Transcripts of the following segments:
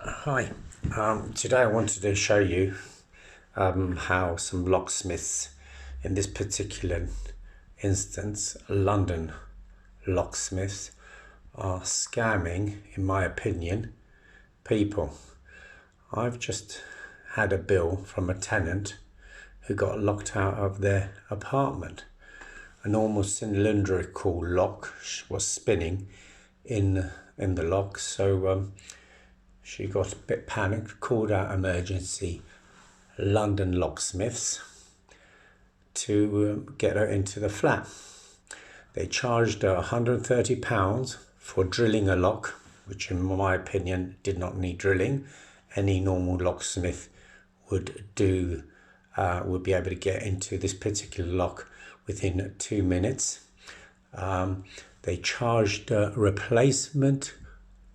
Hi, today I wanted to show you how some locksmiths, in this particular instance, London locksmiths, are scamming, in my opinion, people. I've just had a bill from a tenant who got locked out of their apartment. A normal cylindrical lock was spinning in the lock, so she got a bit panicked, called out emergency London locksmiths to get her into the flat. They charged her £130 for drilling a lock, which in my opinion did not need drilling. Any normal locksmith would be able to get into this particular lock within 2 minutes. They charged a replacement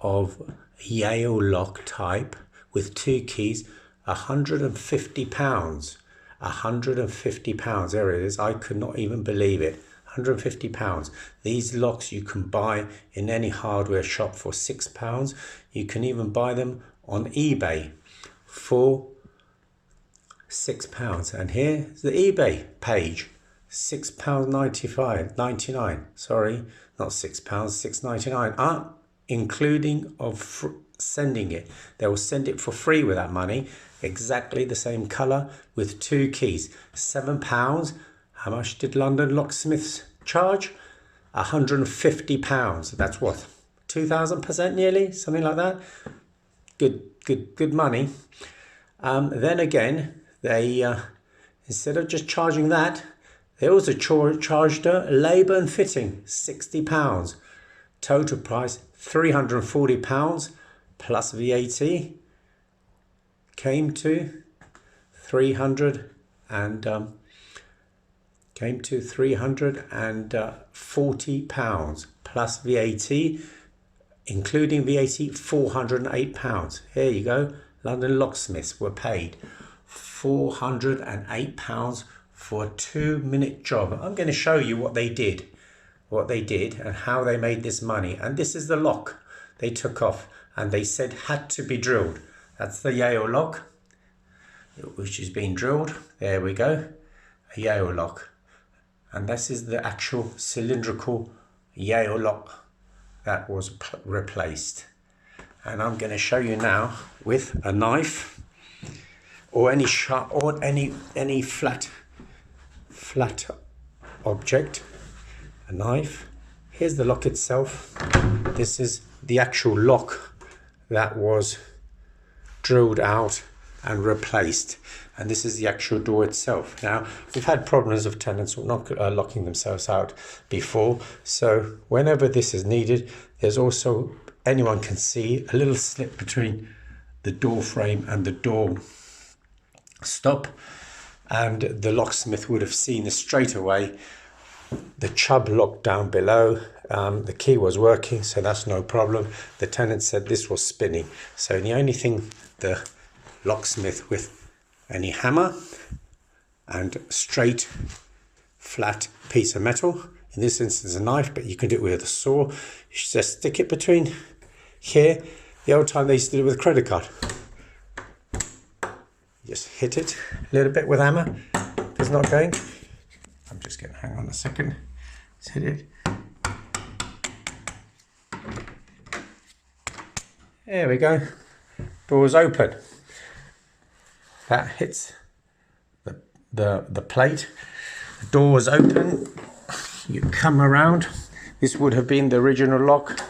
of Yale lock type with 2 keys, £150. £150, there it is. I could not even believe it. £150. These locks you can buy in any hardware shop for £6. You can even buy them on eBay for £6. And here's the eBay page. £6.99. Sorry, not £6, £6.99. Including of sending it. They will send it for free with that money. Exactly the same colour with 2 keys. £7. How much did London locksmiths charge? £150. That's what, 2,000% nearly, something like that. Good money. Then again, they instead of just charging that, they also charged her labour and fitting, £60. Total price £340 plus VAT came to £340 plus VAT, including VAT £408. Here you go. London locksmiths were paid £408 for a 2-minute job. I'm going to show you what they did and how they made this money. And this is the lock they took off and they said had to be drilled. That's the Yale lock, which is being drilled. There we go, a Yale lock. And this is the actual cylindrical Yale lock that was replaced. And I'm going to show you now with a knife or any sharp or any flat object. A knife. Here's the lock itself. This is the actual lock that was drilled out and replaced, and this is the actual door itself. Now, we've had problems of tenants not locking themselves out before, so whenever this is needed, there's also, anyone can see a little slit between the door frame and the door stop, and the locksmith would have seen this straight away. The Chubb lock down below, the key was working, so that's no problem. The tenant said this was spinning, so the only thing the locksmith with any hammer and straight flat piece of metal, in this instance a knife, but you can do it with a saw, you just stick it between here. The old time they used to do it with a credit card. Just hit it a little bit with a hammer. It's not going. I'm just going to hang on a second. Let's hit it. There we go. Door's open. That hits the plate. The door's open. You come around. This would have been the original lock.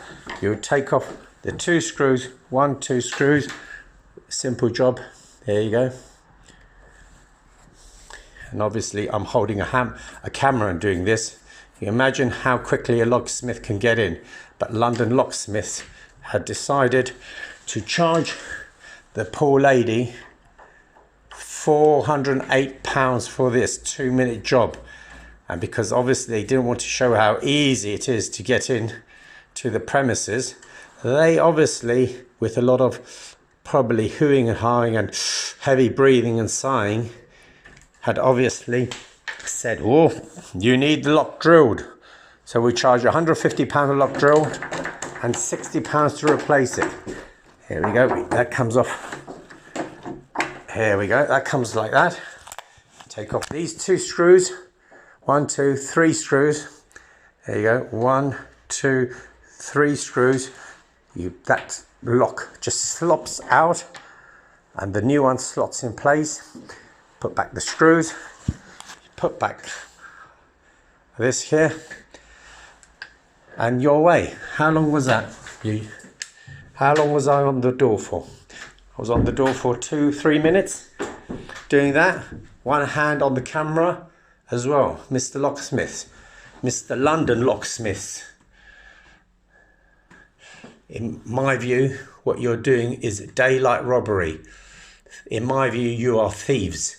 You would take off the 2 screws, 2 screws. Simple job. There you go. And obviously I'm holding a camera and doing this. You imagine how quickly a locksmith can get in. But London locksmiths had decided to charge the poor lady £408 for this 2-minute job. And because obviously they didn't want to show how easy it is to get in to the premises, they obviously, with a lot of probably hooing and hawing and heavy breathing and sighing, had obviously said, oh, you need the lock drilled. So we charge £150 a lock drilled and £60 to replace it. Here we go, that comes off. Here we go, that comes like that. Take off these 2 screws. 1, 2, 3 screws. There you go, 1, 2, 3 screws. That lock just slops out and the new one slots in place. Put back the screws, put back this here, and you're away. How long was that? How long was I on the door for? I was on the door for 2-3 minutes doing that. One hand on the camera as well. Mr. Locksmiths, Mr. London Locksmiths. In my view, what you're doing is daylight robbery. In my view, you are thieves.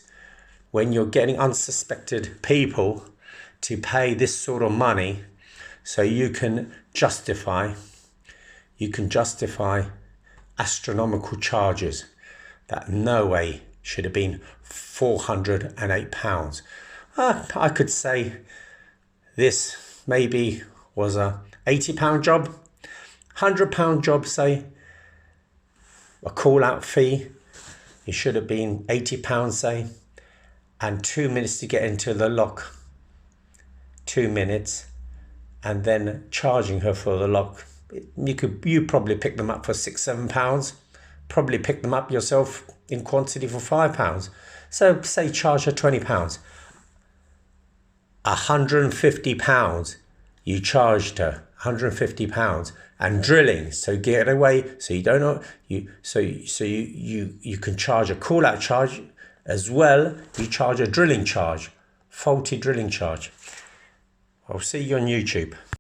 When you're getting unsuspected people to pay this sort of money so you can justify astronomical charges that no way should have been £408. I could say this maybe was a £80 job, £100 job, say, a call out fee. It should have been £80, say, and 2 minutes to get into the lock. 2 minutes, and then charging her for the lock. You probably pick them up for £6-7. Probably pick them up yourself in quantity for £5. So say charge her £20. £150 you charged her, £150, and drilling. So get away. So you don't know you can charge a call out charge as well. You charge a drilling charge, faulty drilling charge. I'll see you on YouTube.